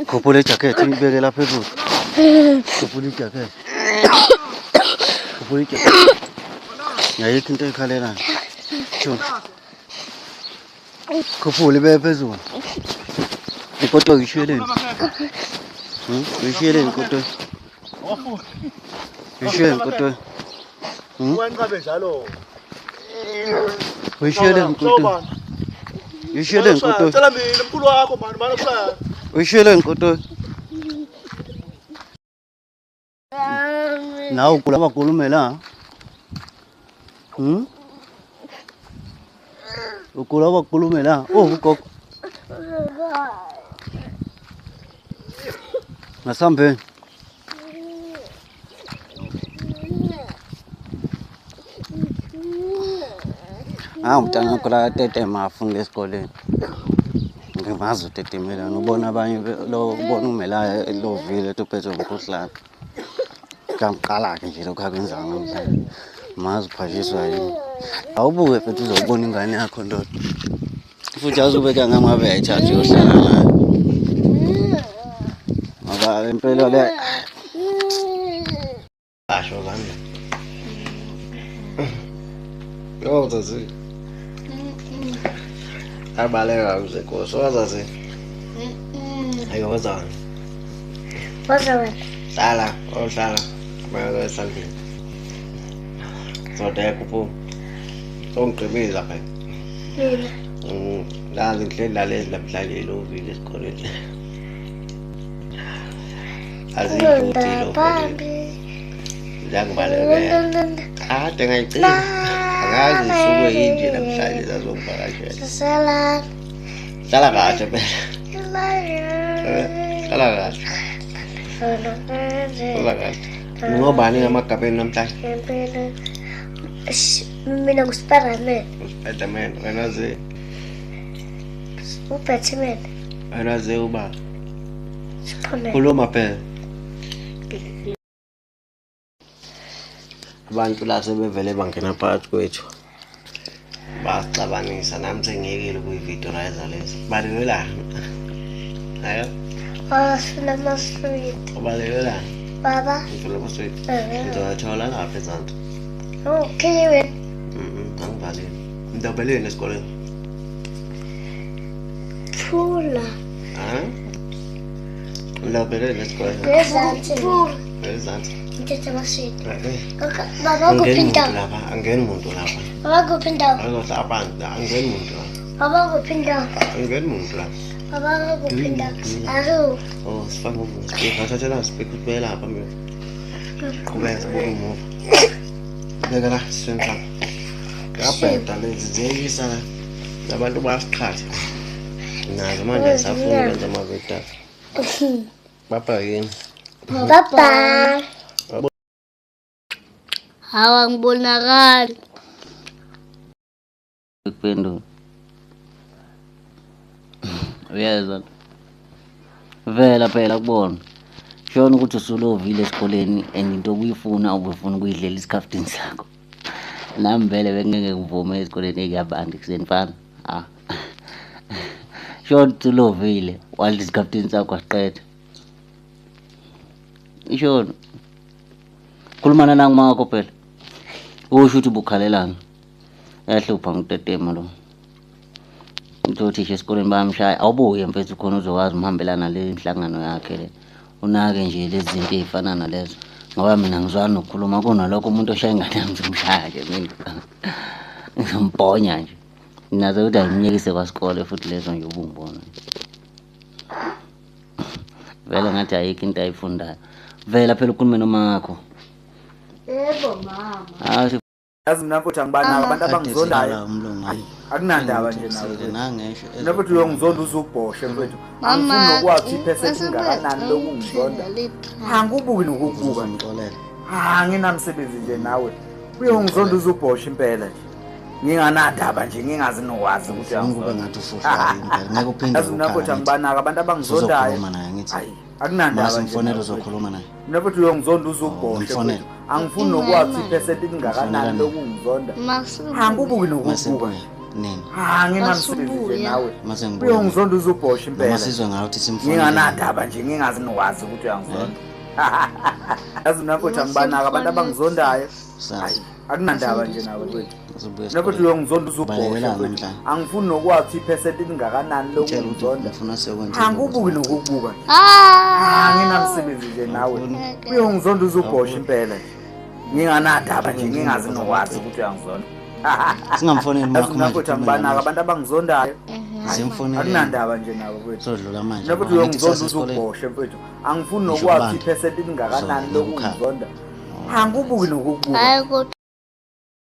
Khuphula ijacket ibeke lapha phezulu. Khuphula ijacket. Khuphula ijacket. Yayikho into ekhalelayo. Sho. Khuphula ibeke phezulu. Ikoto yishiyeleni. Yishiyeleni ikoto. Yishiyeleni ikoto. Wanqabe njalo. Yishiyeleni ikoto. Yishiyeleni ikoto. Cela mina mkhulu wakho mani mana kula. Yishiyeleni ikoto. Nawe kula bakhulumela. Ukula bakhulumela. Oh ugogo. Nasambe. Umntana kula tete mafunda esikoleni. Ngimazi utetemela ubona abanye lo ubona umela lo vile tuphethe umkhuhlane. Kamqala ke nje lokho akwenza namhlanje. Mazi phashiswa yini. Awubuke futhi uzobona ingane yakho ndoda. Futhi azubeka ngamabele charge yohlala nayo. Ngoba impela le asho kanje. Yo zazi. Abaleka kuze Nkosi wazazi. Ayo wazana. Wazana. Hlala, ohlala. Mara esandleni. Zoda kupho. Songqibeza phela. Mina. La indlela lezi lamdlaleli ovile esikoleni. Azijuti lo. Ngibaleka. Kade ngayicela. Akazi isuke yinje namhlanje azongivakashela. Sala. Hlala kahle phela. Hlala kahle. Hlala kahle. Ngobani ngamagabeni namhlanje? Mina nguSpiderman. Spiderman wena ze. Ubatman. Wena ze uba. Superman. Khuluma phela. Abantu la sebevele bangena phakathi kwethu. Basixabanisa nami sengiyekile kuyividiorizer lezi. Balekela. Hayo. Sifuna ama-sweet. Balekela. Baba. Ngifuna ama-sweet. Ngizowathola lapha ezansi. Okay wena. Angivalile. Ngidabeleni esikoleni. Phula. Ngidabeleni esikoleni. Ngezansi. Ezansi. Ngithethe ama-sweet. Baba kuphi indawo? Angeni umuntu lapha. Baba kuphi indawo? Azohlala abantu angeni umuntu lapha. Baba kuphi indawo? Angeni umuntu lapha. Baba kuphi indawo? Alo. Oh, sifaka umuntu. Ngathathela speak ukuthi lapha mina. Qhubeka sibuke umuva. Beka la senza. Ngabheda lezi ziyisa nabantu basiqhatha. Nazo manje safuna ukwenza amavidiyo. Baba yini? Baba. Hawa ngibonakala. Ukuphendula. Uyezwa. Vela phela kubona. Shona ukuthi usulovile esikoleni into okuyifuna ubufuna ukuyidlela isikhaftini sakho. Nami vele bengeke ngivume esikoleni ekuyabandi kusenifana. Shona usulovile walidla isikhaftini sakho wasiqeda. Ishona. Khulumana nangima wakho phela. Usho ukuthi ubukhalelana. Yahlupha ngitetema lo. Uthisha esikoleni bayamshaya. Awubuye mfethu khona uzokwazi umhambelana le inhlangano yakhe le. Unake nje lezi zinto ezifana nalezo. Ngoba mina ngizwana ukukhuluma kunalokho umuntu oshaya ingane yami ngimshaya nje mina. Ngimponya nje. Nazo ukuthi angimyekise kwasikole futhi lezo nje ubungibona. Vele ngathi ayikho into ayifundayo. Vela phela ukhulume noma ngakho. Yebo mama. Yazi mina futhi angibanaka abantu abangizondayo. Akunandaba nje nawe. Mina futhi uyongizonda uzubhoshe mfethu. Angifuni nokwazi ipercent ingakanani lokungizonda. Angibuki nokubuka ngixolela. Nginamsebenzi nje nawe. Uyongizonda uzubhoshe impela nje. Nginganandaba nje ngingazi nokwazi ukuthi angikube ngathi ufuhla impela. Ngeke uphinde yazi mina futhi angibanaka abantu abangizondayo. Hayi. Akunandaba nje. Mfonela uzokhuluma naye. Mina futhi uyongizonda uzubhoshe. Angifuni nokwazi ipercent ingakanani lokungizonda. Angibuki nokubuka. nini nginamsebenzi nje nawe mase ngibona uyongizonda uzubhosha impela masizwe ngayo ukuthi simfune nginganandaba nje ngingazi nokwazi ukuthi uyangizonda yazi nafuthi angibanaka abantu abangizondayo hayi akunandaba nje nawe kwethu nafuthi uyongizonda uzubhosha angifuni nokwazi iphesenti elingakanani lokungizonda angibuki nokubuka nginamsebenzi nje nawe uyongizonda uzubhosha impela nginganandaba nje ngingazi nokwazi ukuthi uyangizonda singamfoneli nafuthi angibanaka abantu abangizondayo simfonele akunandaba nje nawe kwethu sodlula manje nafuthi uyongizonda uzubhosha mfethu angifuni nokwazi iphesenti elingakanani lokungizonda angibuki nokubuka